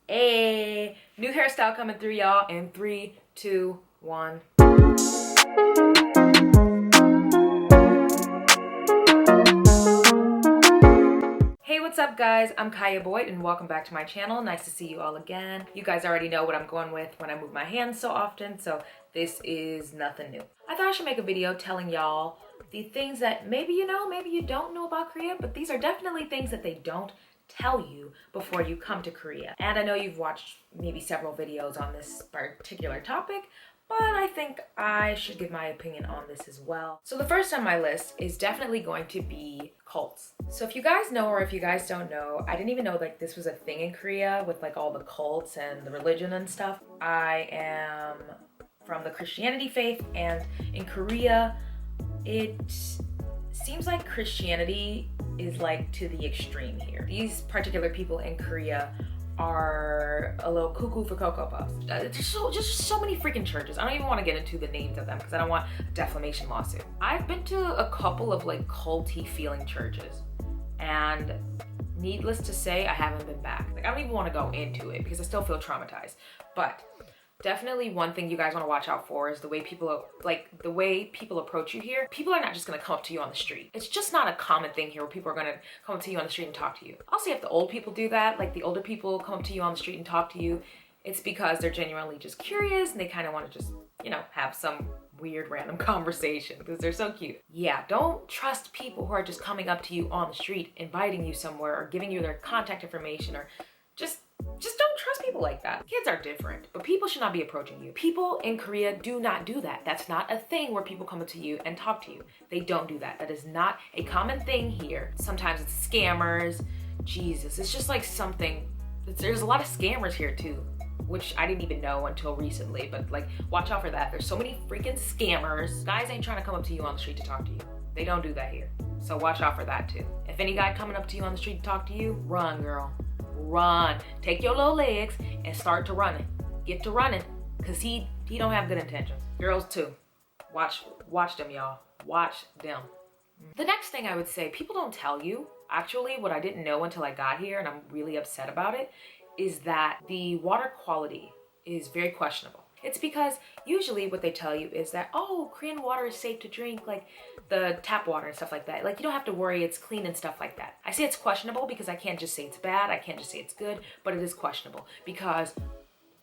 Hey, new hairstyle coming through, y'all, in 3, 2, 1. Hey, what's up, guys? I'm Kiya Boyd, and welcome back to my channel. Nice to see you all again. You guys already know what I'm going with when I move my hands so often, so this is nothing new. I thought I should make a video telling y'all the things that maybe you know, maybe you don't know about Korea, but these are definitely things that they don't tell you before you come to Korea. And I know you've watched maybe several videos on this particular topic, but I think I should give my opinion on this as well. So the first on my list is definitely going to be cults. So if you guys know or if you guys don't know, I didn't even know like this was a thing in Korea with like all the cults and the religion and stuff. I am from the Christianity faith, and in Korea, it seems like Christianity is like to the extreme here. These particular people in Korea are a little cuckoo for Cocoa Puffs. Just so many freaking churches. I don't even want to get into the names of them because I don't want a defamation lawsuit. I've been to a couple of like culty feeling churches, and needless to say, I haven't been back. Like I don't even want to go into it because I still feel traumatized. But definitely one thing you guys want to watch out for is the way people approach you here. People are not just going to come up to you on the street. It's just not a common thing here where people are going to come up to you on the street and talk to you. I'll say if the old people do that, like the older people come up to you on the street and talk to you, it's because they're genuinely just curious and they kind of want to just, you know, have some weird random conversation because they're so cute. Yeah, don't trust people who are just coming up to you on the street, inviting you somewhere or giving you their contact information, or just don't trust people like that. Kids are different, but people should not be approaching you. People in Korea do not do that. That's not a thing where people come up to you and talk to you. They don't do that. That is not a common thing here. Sometimes it's scammers. Jesus, it's just like something. There's a lot of scammers here too, which I didn't even know until recently, but like watch out for that. There's so many freaking scammers. Guys ain't trying to come up to you on the street to talk to you. They don't do that here. So watch out for that too. If any guy coming up to you on the street to talk to you, run, girl. Run. Take your little legs and start to running. Get to running, because he don't have good intentions. Girls too. Watch them, y'all. Watch them. The next thing I would say, people don't tell you, actually what I didn't know until I got here, and I'm really upset about it, is that the water quality is very questionable. It's because usually what they tell you is that, oh, Korean water is safe to drink, like the tap water and stuff like that. Like you don't have to worry, it's clean and stuff like that. I say it's questionable because I can't just say it's bad, I can't just say it's good, but it is questionable because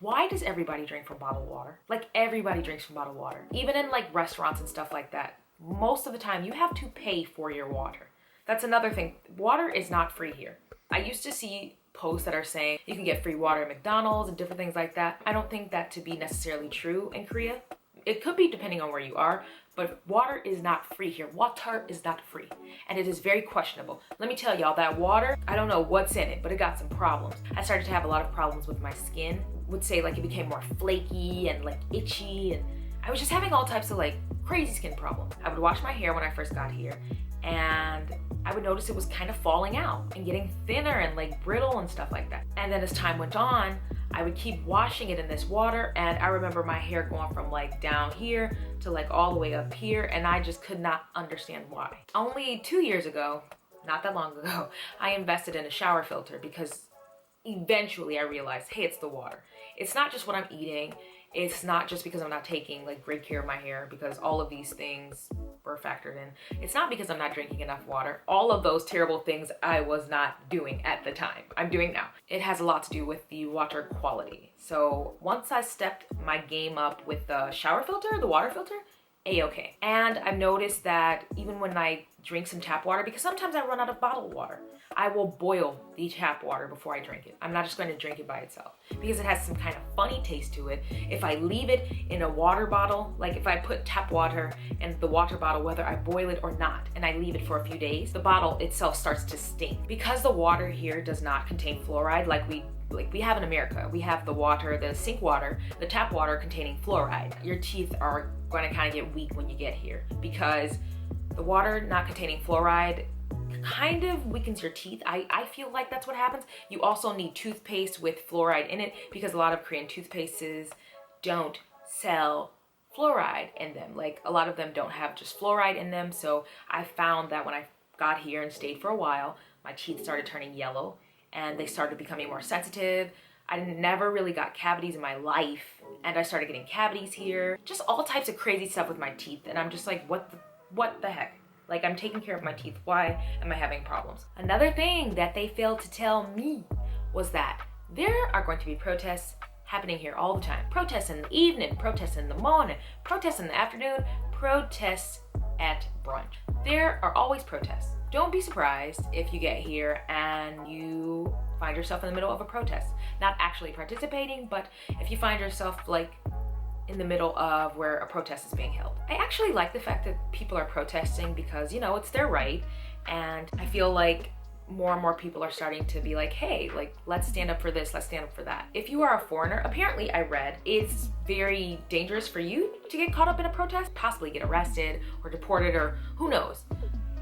why does everybody drink from bottled water? Like everybody drinks from bottled water. Even in like restaurants and stuff like that, most of the time you have to pay for your water. That's another thing. Water is not free here. I used to see posts that are saying you can get free water at McDonald's and different things like that. I don't think that to be necessarily true in Korea. It could be depending on where you are, but water is not free here. Water is not free, and it is very questionable. Let me tell y'all, that water, I don't know what's in it, but it got some problems. I started to have a lot of problems with my skin. Would say like it became more flaky and like itchy, and I was just having all types of like crazy skin problems. I would wash my hair when I first got here, and I would notice it was kind of falling out and getting thinner and like brittle and stuff like that. And then as time went on, I would keep washing it in this water, and I remember my hair going from like down here to like all the way up here, and I just could not understand why. Only 2 years ago, not that long ago, I invested in a shower filter because eventually I realized, hey, it's the water. It's not just what I'm eating. It's not just because I'm not taking like great care of my hair, because all of these things were factored in. It's not because I'm not drinking enough water. All of those terrible things I was not doing at the time, I'm doing now. It has a lot to do with the water quality. So once I stepped my game up with the shower filter, the water filter, A-okay. And I've noticed that even when I drink some tap water, because sometimes I run out of bottled water, I will boil the tap water before I drink it. I'm not just going to drink it by itself because it has some kind of funny taste to it. If I leave it in a water bottle, like if I put tap water in the water bottle, whether I boil it or not, and I leave it for a few days, the bottle itself starts to stink. Because the water here does not contain fluoride like we have in America. We have the water, the sink water, the tap water containing fluoride. Your teeth are going to kind of get weak when you get here because the water not containing fluoride kind of weakens your teeth. I feel like that's what happens. You also need toothpaste with fluoride in it because a lot of Korean toothpastes don't sell fluoride in them. Like a lot of them don't have just fluoride in them. So I found that when I got here and stayed for a while, my teeth started turning yellow and they started becoming more sensitive. I never really got cavities in my life, and I started getting cavities here. Just all types of crazy stuff with my teeth, and I'm just like, what the heck? Like, I'm taking care of my teeth. Why am I having problems? Another thing that they failed to tell me was that there are going to be protests happening here all the time. Protests in the evening, protests in the morning, protests in the afternoon, protests at brunch. There are always protests. Don't be surprised if you get here and you find yourself in the middle of a protest. Not actually participating, but if you find yourself like in the middle of where a protest is being held. I actually like the fact that people are protesting because, you know, it's their right. And I feel like more and more people are starting to be like, hey, like, let's stand up for this, let's stand up for that. If you are a foreigner, apparently I read, it's very dangerous for you to get caught up in a protest, possibly get arrested or deported or who knows.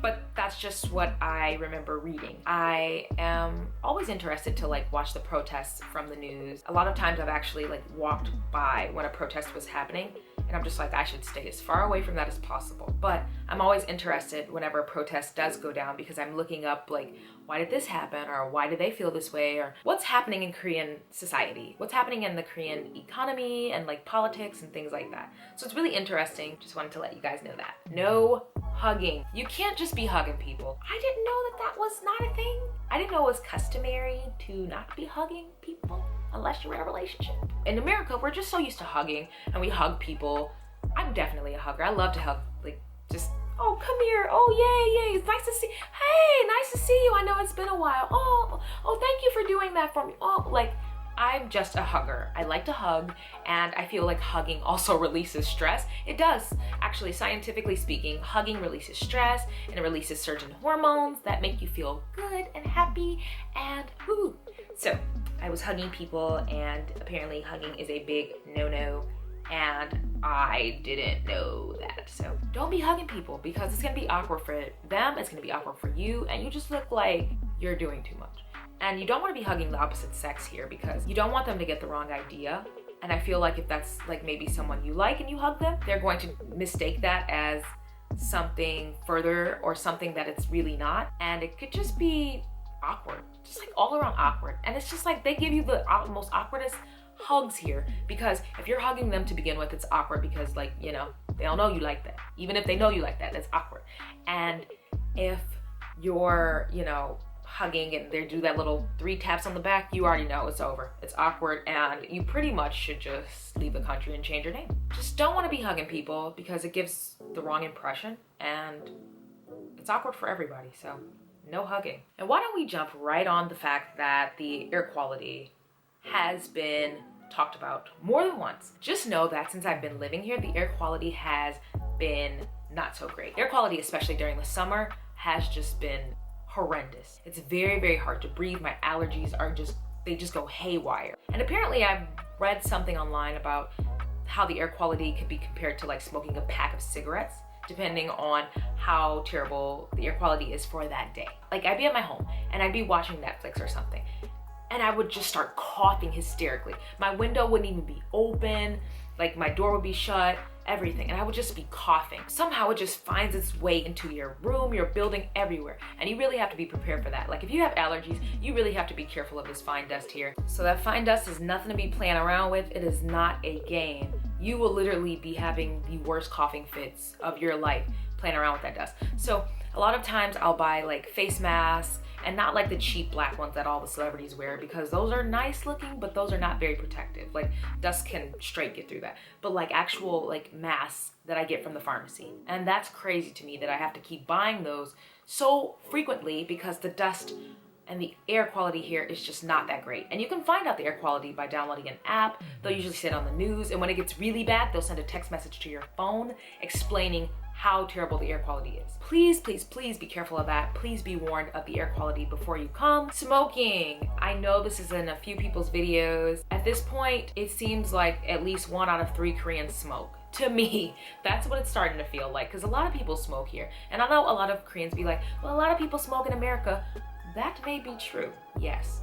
But that's just what I remember reading. I am always interested to like watch the protests from the news. A lot of times I've actually like walked by when a protest was happening and I'm just like, I should stay as far away from that as possible. But I'm always interested whenever a protest does go down because I'm looking up like, why did this happen? Or why do they feel this way? Or what's happening in Korean society? What's happening in the Korean economy and like politics and things like that. So it's really interesting. Just wanted to let you guys know that. No hugging. You can't just be hugging people. I didn't know that that was not a thing. I didn't know it was customary to not be hugging people unless you're in a relationship. In America, we're just so used to hugging and we hug people. I'm definitely a hugger. I love to hug, like just, oh, come here. Oh, yay. It's nice to see. Hey, nice to see you. I know it's been a while. Oh, thank you for doing that for me. Oh, like, I'm just a hugger. I like to hug, and I feel like hugging also releases stress. It does. Actually, scientifically speaking, hugging releases stress and it releases certain hormones that make you feel good and happy and woo. So I was hugging people, and apparently hugging is a big no-no, and I didn't know that. So don't be hugging people because it's gonna be awkward for them, it's gonna be awkward for you, and you just look like you're doing too much. And you don't want to be hugging the opposite sex here because you don't want them to get the wrong idea. And I feel like if that's like maybe someone you like and you hug them, they're going to mistake that as something further or something that it's really not. And it could just be awkward, just like all around awkward. And it's just like they give you the most awkwardest hugs here because if you're hugging them to begin with, it's awkward because like, you know, they don't know you like that. Even if they know you like that, it's awkward. And if you're, you know, hugging and they do that little 3 taps on the back, you already know it's over. It's awkward and you pretty much should just leave the country and change your name. Just don't want to be hugging people because it gives the wrong impression and it's awkward for everybody, so no hugging. And why don't we jump right on the fact that the air quality has been talked about more than once. Just know that since I've been living here, the air quality has been not so great. Air quality, especially during the summer, has just been horrendous. It's very, very hard to breathe. My allergies are they just go haywire. And apparently I've read something online about how the air quality could be compared to like smoking a pack of cigarettes, depending on how terrible the air quality is for that day. Like I'd be at my home and I'd be watching Netflix or something and I would just start coughing hysterically. My window wouldn't even be open, like my door would be shut, everything, and I would just be coughing. Somehow it just finds its way into your room, your building, everywhere, and you really have to be prepared for that. Like if you have allergies, you really have to be careful of this fine dust here. So that fine dust is nothing to be playing around with. It is not a game. You will literally be having the worst coughing fits of your life playing around with that dust. So a lot of times I'll buy like face masks, and not like the cheap black ones that all the celebrities wear because those are nice looking, but those are not very protective. Like dust can straight get through that. But like actual like masks that I get from the pharmacy. And that's crazy to me that I have to keep buying those so frequently because the dust and the air quality here is just not that great. And you can find out the air quality by downloading an app. They'll usually say it on the news, and when it gets really bad, they'll send a text message to your phone explaining how terrible the air quality is. Please, please, please be careful of that. Please be warned of the air quality before you come. Smoking. I know this is in a few people's videos. At this point, it seems like at least 1 out of 3 Koreans smoke. To me, that's what it's starting to feel like because a lot of people smoke here. And I know a lot of Koreans be like, well, a lot of people smoke in America. That may be true, yes.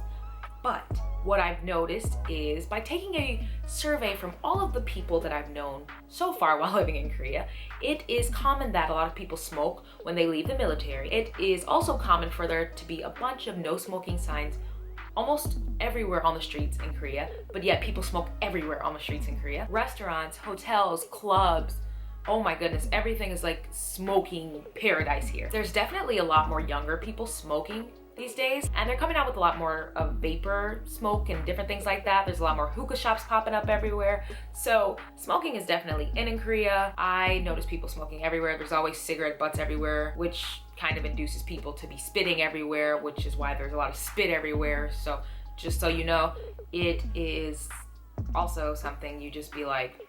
But what I've noticed is by taking a survey from all of the people that I've known so far while living in Korea, it is common that a lot of people smoke when they leave the military. It is also common for there to be a bunch of no smoking signs almost everywhere on the streets in Korea, but yet people smoke everywhere on the streets in Korea. Restaurants, hotels, clubs, oh my goodness, everything is like smoking paradise here. There's definitely a lot more younger people smoking these days, and they're coming out with a lot more of vapor smoke and different things like that. There's a lot more hookah shops popping up everywhere. So smoking is definitely in Korea. I notice people smoking everywhere. There's always cigarette butts everywhere, which kind of induces people to be spitting everywhere, which is why there's a lot of spit everywhere. So just so you know, it is also something you just be like,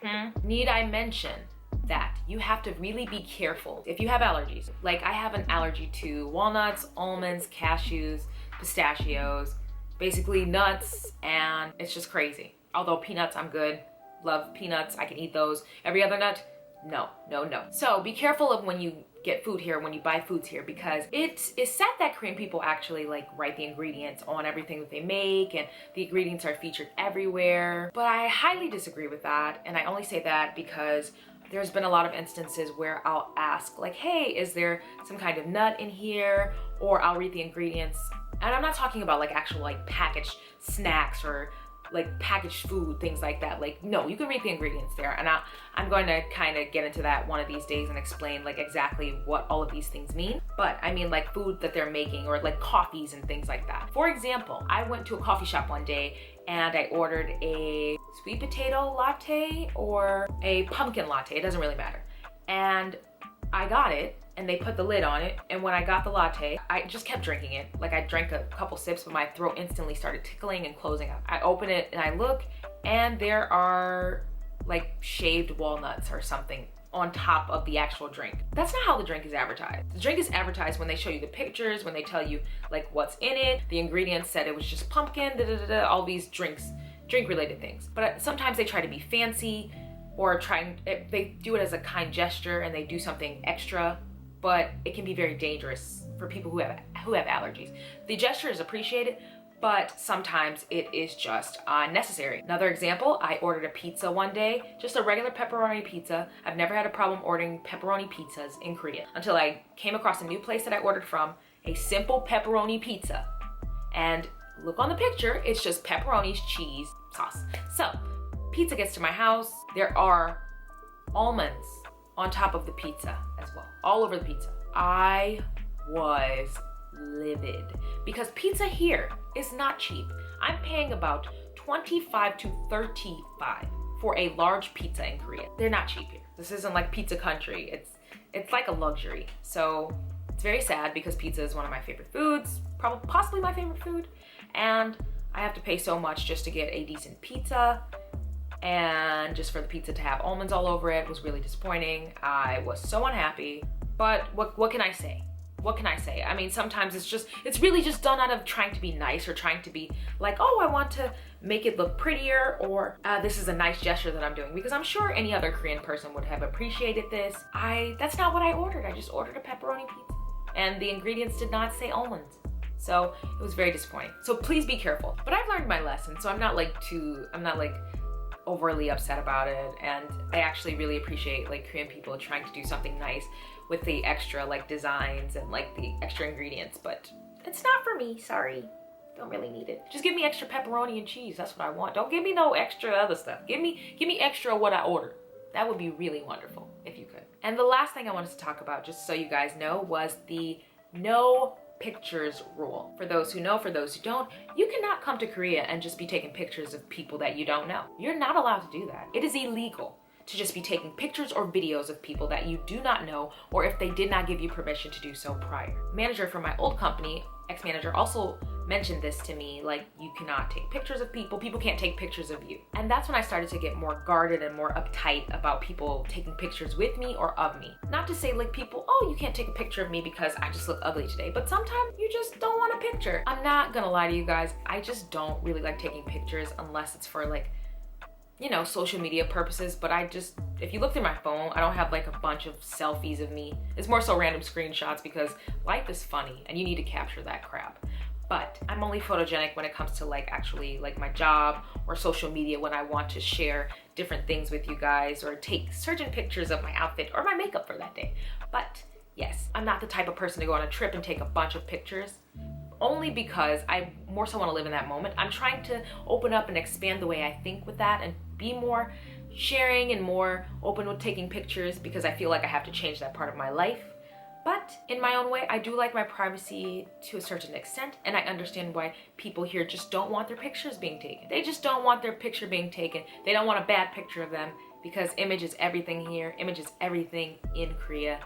need I mention that you have to really be careful if you have allergies. Like I have an allergy to walnuts, almonds, cashews, pistachios, basically nuts, and it's just crazy. Although peanuts, I'm good. Love peanuts, I can eat those. Every other nut, no, no, no. So be careful of when you get food here, when you buy foods here, because it is said that Korean people actually like write the ingredients on everything that they make, and the ingredients are featured everywhere. But I highly disagree with that, and I only say that because there's been a lot of instances where I'll ask like, hey, is there some kind of nut in here? Or I'll read the ingredients, and I'm not talking about like actual like packaged snacks or like packaged food, things like that. Like, no, you can read the ingredients there, and I'm going to kind of get into that one of these days and explain like exactly what all of these things mean. But I mean like food that they're making, or like coffees and things like that. For example, I went to a coffee shop one day and I ordered a sweet potato latte or a pumpkin latte, it doesn't really matter. And I got it, and they put the lid on it, and when I got the latte, I just kept drinking it. Like I drank a couple sips, but my throat instantly started tickling and closing up. I open it and I look, and there are like shaved walnuts or something on top of the actual drink. That's not how the drink is advertised. The drink is advertised when they show you the pictures, when they tell you like what's in it. The ingredients said it was just pumpkin, all these drink related things. But sometimes they try to be fancy, or they do it as a kind gesture and they do something extra, but it can be very dangerous for people who have allergies. The gesture is appreciated, but sometimes it is just unnecessary. Another example, I ordered a pizza one day, just a regular pepperoni pizza. I've never had a problem ordering pepperoni pizzas in Korea until I came across a new place that I ordered from, a simple pepperoni pizza. And look on the picture, it's just pepperonis, cheese, sauce. So, pizza gets to my house. There are almonds on top of the pizza as well, all over the pizza. I was livid because pizza here is not cheap. I'm paying about 25 to 35 for a large pizza in Korea. They're not cheap here. This isn't like pizza country. It's like a luxury. So it's very sad because pizza is one of my favorite foods, probably possibly my favorite food, and I have to pay so much just to get a decent pizza. And just for the pizza to have almonds all over it was really disappointing. I was so unhappy, but what can I say? What can I say? I mean, sometimes it's really just done out of trying to be nice, or trying to be like, oh, I want to make it look prettier, or this is a nice gesture that I'm doing, because I'm sure any other Korean person would have appreciated this. That's not what I ordered. I just ordered a pepperoni pizza, and the ingredients did not say almonds. So it was very disappointing. So please be careful. But I've learned my lesson, so I'm not like overly upset about it, and I actually really appreciate like Korean people trying to do something nice with the extra like designs and like the extra ingredients, but it's not for me, sorry. Don't really need it. Just give me extra pepperoni and cheese, that's what I want. Don't give me no extra other stuff. Give me extra what I ordered. That would be really wonderful if you could. And the last thing I wanted to talk about, just so you guys know, was the no pictures rule. For those who know, for those who don't, you cannot come to Korea and just be taking pictures of people that you don't know. You're not allowed to do that. It is illegal to just be taking pictures or videos of people that you do not know, or if they did not give you permission to do so prior. Manager from my old company, ex-manager, also mentioned this to me, like, you cannot take pictures of people can't take pictures of you. And that's when I started to get more guarded and more uptight about people taking pictures with me or of me. Not to say like people, oh, you can't take a picture of me because I just look ugly today, but sometimes you just don't want a picture. I'm not gonna lie to you guys, I just don't really like taking pictures unless it's for like, you know, social media purposes. But if you look through my phone, I don't have like a bunch of selfies of me. It's more so random screenshots because life is funny and you need to capture that crap. But I'm only photogenic when it comes to like actually like my job or social media, when I want to share different things with you guys or take certain pictures of my outfit or my makeup for that day. But yes, I'm not the type of person to go on a trip and take a bunch of pictures. only because I more so want to live in that moment. I'm trying to open up and expand the way I think with that and be more sharing and more open with taking pictures, because I feel like I have to change that part of my life. But in my own way, I do like my privacy to a certain extent, and I understand why people here just don't want their pictures being taken. They just don't want their picture being taken. They don't want a bad picture of them, because image is everything here. Image is everything in Korea,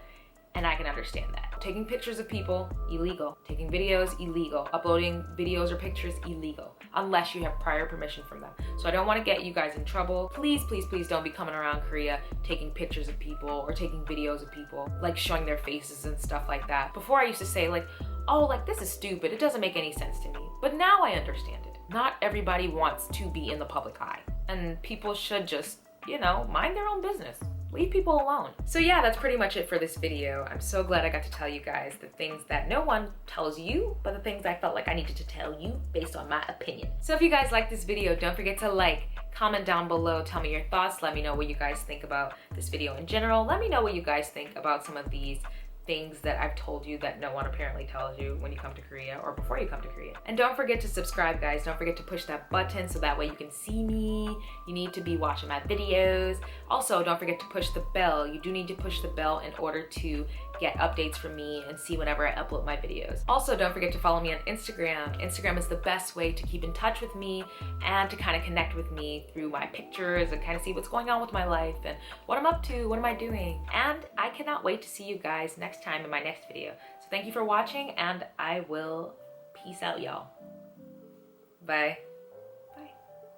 and I can understand that. Taking pictures of people, illegal. Taking videos, illegal. Uploading videos or pictures, illegal. Unless you have prior permission from them. So I don't want to get you guys in trouble. Please, please, please don't be coming around Korea taking pictures of people or taking videos of people, like showing their faces and stuff like that. Before I used to say like, oh, like this is stupid. It doesn't make any sense to me. But now I understand it. Not everybody wants to be in the public eye. And people should just, you know, mind their own business. Leave people alone. So yeah, that's pretty much it for this video. I'm so glad I got to tell you guys the things that no one tells you, but the things I felt like I needed to tell you based on my opinion. So if you guys like this video, don't forget to like, comment down below, tell me your thoughts, let me know what you guys think about this video in general. Let me know what you guys think about some of these things that I've told you that no one apparently tells you when you come to Korea or before you come to Korea. And don't forget to subscribe, guys. Don't forget to push that button so that way you can see me. You need to be watching my videos. Also, don't forget to push the bell. You do need to push the bell in order to get updates from me and see whenever I upload my videos. Also, don't forget to follow me on Instagram. Instagram is the best way to keep in touch with me and to kind of connect with me through my pictures and kind of see what's going on with my life and what I'm up to, what am I doing. And I cannot wait to see you guys next time in my next video. So thank you for watching, and I will peace out, y'all. Bye.